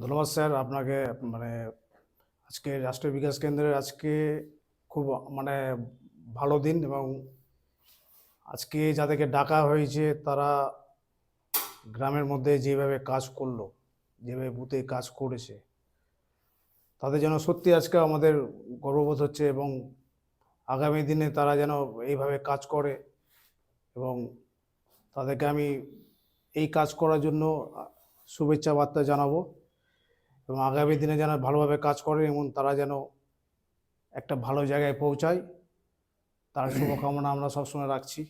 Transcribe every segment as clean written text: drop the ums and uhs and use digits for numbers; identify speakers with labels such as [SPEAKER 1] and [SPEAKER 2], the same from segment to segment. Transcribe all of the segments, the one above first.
[SPEAKER 1] ধন্যবাদ স্যার আপনাকে। মানে আজকে রাষ্ট্রীয় বিকাশ কেন্দ্রের আজকে খুব মানে ভালো দিন, এবং আজকে যাদেরকে ডাকা হয়েছে তারা গ্রামের মধ্যে যেভাবে কাজ করলো, যেভাবে বুথে কাজ করেছে, তাদের যেন সত্যি আজকে আমাদের গর্ববোধ হচ্ছে, এবং আগামী দিনে তারা যেন এইভাবে কাজ করে, এবং তাদেরকে আমি এই কাজ করার জন্য শুভেচ্ছা বার্তা জানাবো, এবং আগামী দিনে যেন ভালোভাবে কাজ করে এবং তারা যেন একটা ভালো জায়গায় পৌঁছায়, তার শুভকামনা আমরা সবসময় রাখছি।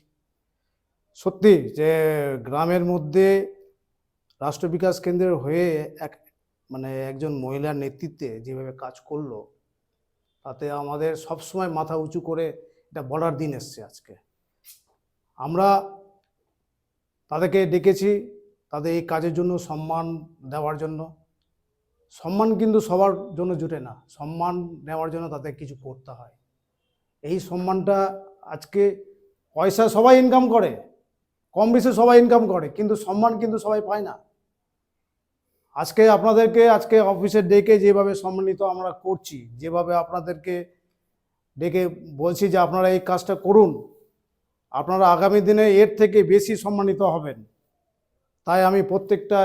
[SPEAKER 1] সত্যি যে গ্রামের মধ্যে রাষ্ট্র বিকাশ কেন্দ্রের হয়ে একজন মহিলার নেতৃত্বে যেভাবে কাজ করলো, তাতে আমাদের সবসময় মাথা উঁচু করে এটা বলার দিন এসছে আজকে। আমরা তাদেরকে ডেকেছি তাদের এই কাজের জন্য, সম্মান দেওয়ার জন্য। সম্মান কিন্তু সবার জন্য জুটে না, সম্মান নেওয়ার জন্য তাদের কিছু করতে হয়। এই সম্মানটা আজকে পয়সা সবাই ইনকাম করে, কম বেশি সবাই ইনকাম করে, কিন্তু সম্মান কিন্তু সবাই পায় না। আজকে আপনাদেরকে আজকে অফিসে ডেকে যেভাবে সম্মানিত আমরা করছি, যেভাবে আপনাদেরকে ডেকে বলছি যে আপনারা এই কাজটা করুন, আপনারা আগামী দিনে এর থেকে বেশি সম্মানিত হবেন। তাই আমি প্রত্যেকটা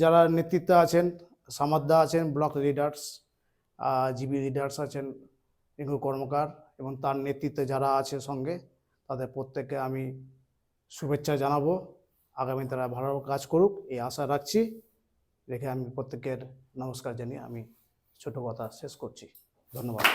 [SPEAKER 1] যারা নেতৃত্বে আছেন, সামাদ্দা আছেন, ব্লক লিডার্স, জিবি লিডার্স আছেন, রিঙ্কু কর্মকার এবং তার নেতৃত্বে যারা আছে সঙ্গে, তাদের প্রত্যেককে আমি শুভেচ্ছা জানাবো। আগামী তারা ভালো কাজ করুক এই আশা রাখছি, রেখে আমি প্রত্যেকের নমস্কার জানিয়ে আমি ছোট কথা শেষ করছি। ধন্যবাদ।